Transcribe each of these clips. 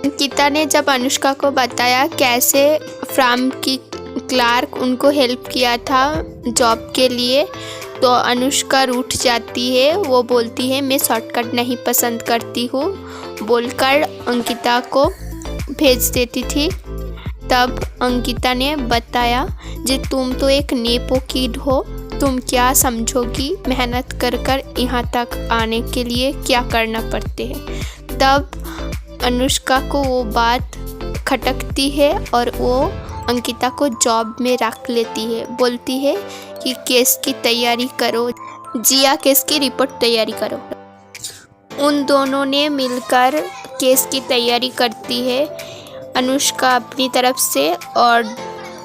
अंकिता ने जब अनुष्का को बताया कैसे फार्म की क्लार्क उनको हेल्प किया था जॉब के लिए, तो अनुष्का रूठ जाती है। वो बोलती है मैं शॉर्टकट नहीं पसंद करती हूँ बोलकर अंकिता को भेज देती थी। तब अंकिता ने बताया जी तुम तो एक नेपो किड हो, तुम क्या समझोगी मेहनत कर कर यहाँ तक आने के लिए क्या करना पड़ते हैं। तब अनुष्का को वो बात खटकती है और वो अंकिता को जॉब में रख लेती है। बोलती है कि केस की तैयारी करो, जिया केस की रिपोर्ट तैयारी करो। उन दोनों ने मिलकर केस की तैयारी करती है, अनुष्का अपनी तरफ से और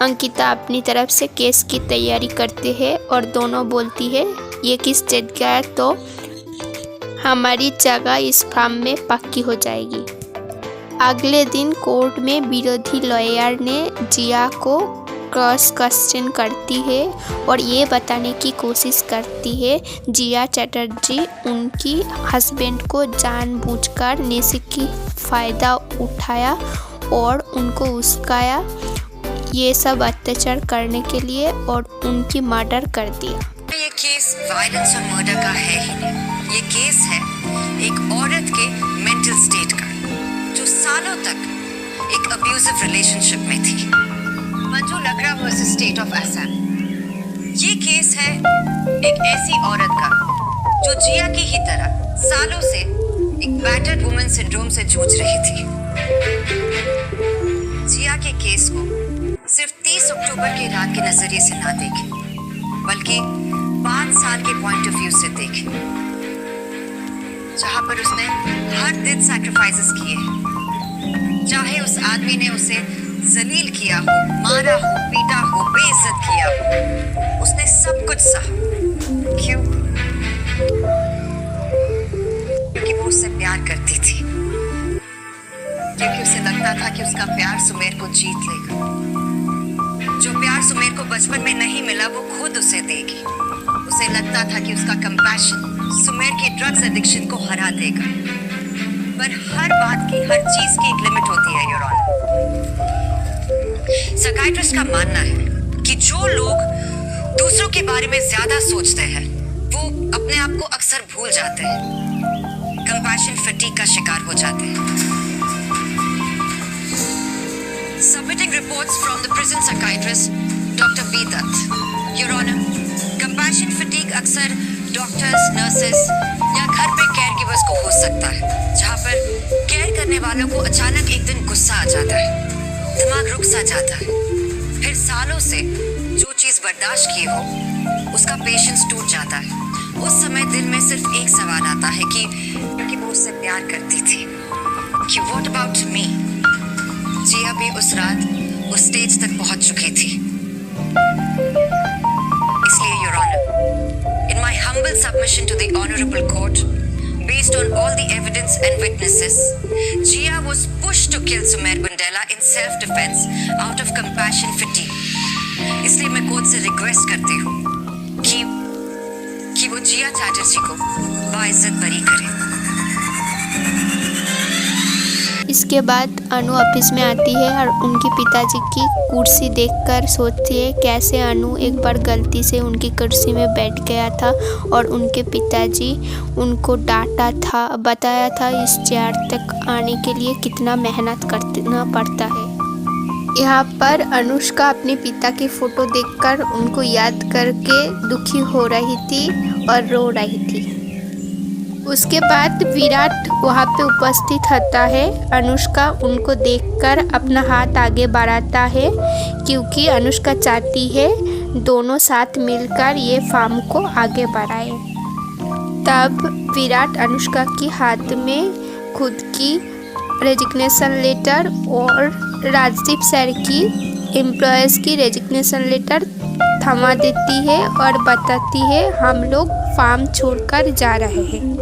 अंकिता अपनी तरफ से केस की तैयारी करते हैं। और दोनों बोलती है ये किस जगह है तो हमारी जगह इस फार्म में पक्की हो जाएगी। अगले दिन कोर्ट में विरोधी लॉयर ने जिया को क्रॉस क्वेश्चन करती है और ये बताने की कोशिश करती है जिया चैटर्जी उनकी हस्बैंड को जानबूझकर नशे की फ़ायदा उठाया और उनको उस्काया ये सब अत्याचार करने के लिए और उनकी मर्डर कर दिया। ये केस वायलेंस और मर्डर का है ही नहीं, ये केस है एक औरत के मेंटल स्टेट का जो सालों तक एक अब्यूजिव रिलेशनशिप में थी। मंजू लकड़ा वर्सेस स्टेट ऑफ असम। ये केस है एक ऐसी औरत का जो जिया की ही तरह सालों से एक बैटर्ड वुमन सिंड्रोम से जूझ रही थी। जिया के केस को सिर्फ 30 अक्टूबर की रात के नजरिए से ना देखें, बल्कि 5 साल के पॉइंट ऑफ व्यू से देखें, जहां पर उसने हर दिन सैक्रिफाइसेस किए हैं। चाहे उस आदमी ने उसे जलील किया हो, मारा हो, पीटा हो, बेइज्जत किया हो, उसने सब कुछ सहा। क्यों? क्योंकि वो उससे प्यार करती थी, क्योंकि उसे लगता था कि उसका प्यार सुमेर को जीत लेगा। जो प्यार सुमेर को बचपन में नहीं मिला वो खुद उसे देगी। उसे लगता था कि उसका कंपैशन सुमेर की ड्रग्स एडिक्शन को हरा देगा। पर हर बात की, हर चीज की एक लिमिट होती है योर ऑनर। साइकियाट्रिस्ट का मानना है कि जो लोग दूसरों के बारे में ज्यादा सोचते हैं वो अपने आप को अक्सर भूल जाते हैं, कंपैशन फटीग का शिकार हो जाते हैं। Submitting reports from the prison psychiatrist, Dr. B. Dutt. Your Honor, compassion fatigue अक्सर डॉक्टर्स, नर्सेस या घर पे केयर गिवर्स को हो सकता है, जहाँ पर केयर करने वालों को अचानक एक दिन गुस्सा आ जाता है, दिमाग रुक सा जाता है, फिर सालों से जो चीज़ बर्दाश्त किए हो उसका पेशेंस टूट जाता है। उस समय दिल में सिर्फ एक सवाल आता है कि क्योंकि वो उससे प्यार करती थी कि व्हाट अबाउट मी। जिया भी उस रात उस स्टेज तक पहुंच चुकी थी। इसलिए your honour, in my humble submission to the honorable court, based on all the evidence and witnesses, Jia was pushed to kill Sumer Bundela in self-defense out of compassion fatigue. इसलिए मैं court से request करती हूँ कि वो जिया चैटर्जी को बाइज्जत बरी करे। इसके बाद अनु ऑफिस में आती है और उनके पिताजी की कुर्सी देखकर सोचती है कैसे अनु एक बार गलती से उनकी कुर्सी में बैठ गया था और उनके पिताजी उनको डांटा था, बताया था इस चेयर तक आने के लिए कितना मेहनत करना पड़ता है। यहाँ पर अनुष्का अपने पिता की फ़ोटो देखकर उनको याद करके दुखी हो रही थी और रो रही थी। उसके बाद विराट वहाँ पे उपस्थित होता है। अनुष्का उनको देखकर अपना हाथ आगे बढ़ाता है क्योंकि अनुष्का चाहती है दोनों साथ मिलकर ये फार्म को आगे बढ़ाए। तब विराट अनुष्का के हाथ में खुद की रेजिग्नेशन लेटर और राजदीप सर की एम्प्लॉयज़ की रेजिग्नेशन लेटर थमा देती है और बताती है हम लोग फार्म छोड़कर जा रहे हैं।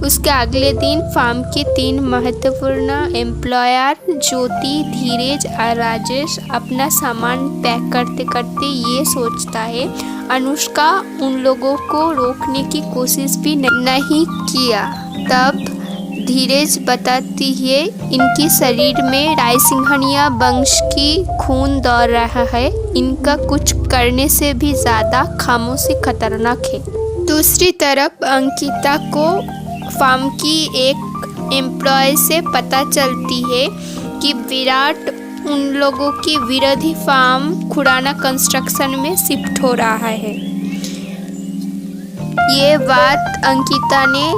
उसके अगले दिन फार्म के 3 महत्वपूर्ण एम्प्लॉयर ज्योति, धीरज और राजेश अपना सामान पैक करते करते ये सोचता है अनुष्का उन लोगों को रोकने की कोशिश भी नहीं किया। तब धीरज बताती है इनकी शरीर में रायसिंघानिया वंश की खून दौड़ रहा है। इनका कुछ करने से भी ज़्यादा खामोशी खतरनाक है। दूसरी तरफ अंकिता को फार्म की एक एम्प्लॉय से पता चलती है कि विराट उन लोगों की विरोधी फार्म खुराना कंस्ट्रक्शन में शिफ्ट हो रहा है। ये बात अंकिता ने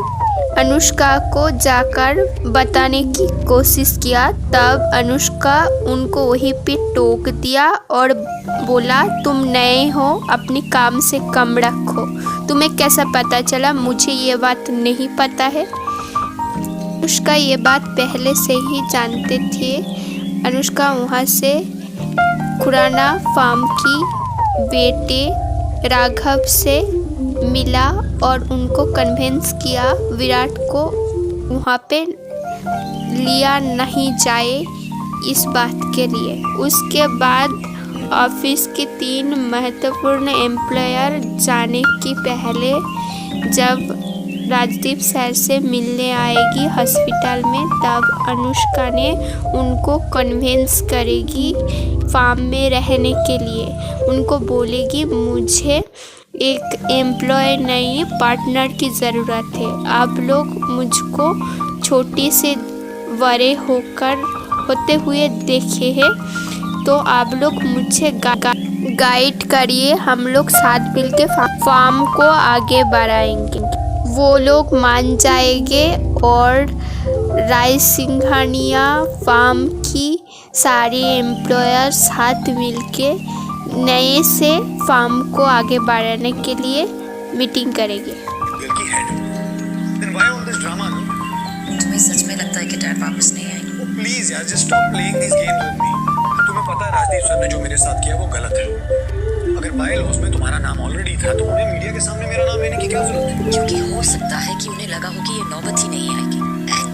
अनुष्का को जाकर बताने की कोशिश किया। तब अनुष्का उनको वहीं पे टोक दिया और बोला, तुम नए हो, अपने काम से कम रखो। तुम्हें कैसा पता चला? मुझे ये बात नहीं पता है। अनुष्का ये बात पहले से ही जानते थे। अनुष्का वहाँ से खुराना फार्म की बेटे राघव से मिला और उनको कन्विंस किया विराट को वहाँ पे लिया नहीं जाए इस बात के लिए। उसके बाद ऑफिस के 3 महत्वपूर्ण एम्प्लॉयर जाने के पहले जब राजदीप सर से मिलने आएगी हॉस्पिटल में, तब अनुष्का ने उनको कन्विंस करेगी फार्म में रहने के लिए। उनको बोलेगी, मुझे एक एम्प्लॉय नहीं पार्टनर की ज़रूरत है। आप लोग मुझको छोटी से बड़े होते हुए देखे हैं, तो आप लोग मुझे गाइड करिए। हम लोग साथ मिलके फार्म को आगे बढ़ाएंगे। वो लोग मान जाएंगे और रायसिंघानिया फार्म की सारे एम्प्लॉयर साथ मिलके नए से फार्म को आगे बढ़ाने के लिए मीटिंग करेंगे। तुम्हें सच में लगता है कि डैड वापस नहीं आएंगे? प्लीज यार, just stop playing this games with me. तुम्हें पता है राजदीप सर ने जो मेरे साथ किया वो गलत है। अगर बाय लॉस में तुम्हारा नाम ऑलरेडी था तो उन्हें मीडिया के सामने मेरा नाम लेने की क्या जरूरत है? क्योंकि हो सकता है कि उन्हें लगा हो कि ये नौबत ही नहीं आएगी। And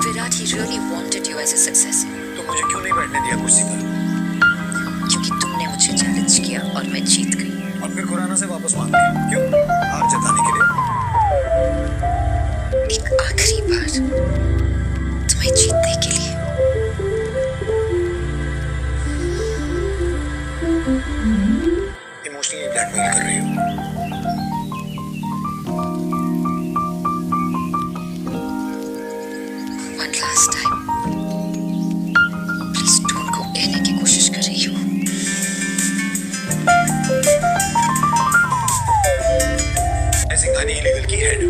Virat he really wanted you as a success. तो मुझे क्यों नहीं बैठने दिया कुर्सी पर? क्योंकि तुमने मुझे चैलेंज किया और मैं जीत गई। और फिर खुराना से वापस मांग लिया। क्यों? हार जताने के लिए? एक आखिरी बार तुम्हें जीतने के लिए। इमोशनली ब्लैकमेल कर रही हो। One last time, please tone को कहने की कोशिश कर रही हो। रायसिंघानी इलीगल की हेड।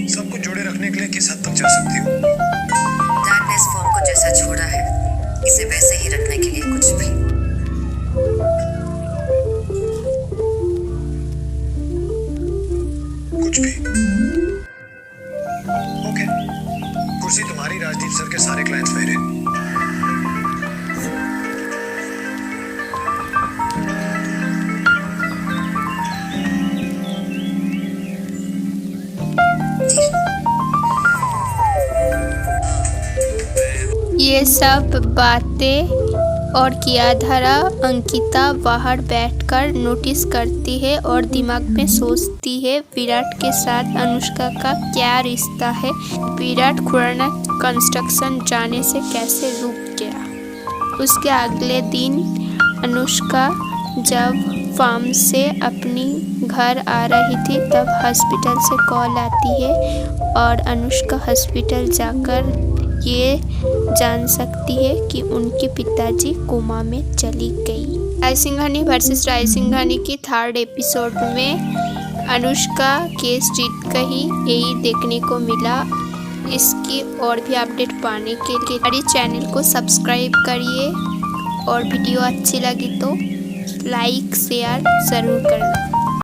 सब कुछ जोड़े रखने के लिए किस हद तक जा सकती हो? डैड ने इस फॉर्म को जैसा छोड़ा है, इसे वैसे ही रखने के लिए कुछ भी। कुछ भी। ओके, कुर्सी तुम्हारी, राजदीप सर के सारे क्लाइंट्स मेरे। ये सब बातें और कियाधारा अंकिता बाहर बैठकर नोटिस करती है और दिमाग में सोचती है विराट के साथ अनुष्का का क्या रिश्ता है। विराट खुराना कंस्ट्रक्शन जाने से कैसे रुक गया। उसके अगले दिन अनुष्का जब फार्म से अपनी घर आ रही थी तब हॉस्पिटल से कॉल आती है और अनुष्का हॉस्पिटल जाकर ये जान सकती है कि उनके पिताजी कोमा में चली गई। रायसिंघानी वर्सेस रायसिंघानी की 3rd एपिसोड में अनुष्का केस जीत गई, यही देखने को मिला। इसकी और भी अपडेट पाने के लिए हमारे चैनल को सब्सक्राइब करिए और वीडियो अच्छी लगी तो लाइक शेयर ज़रूर करना।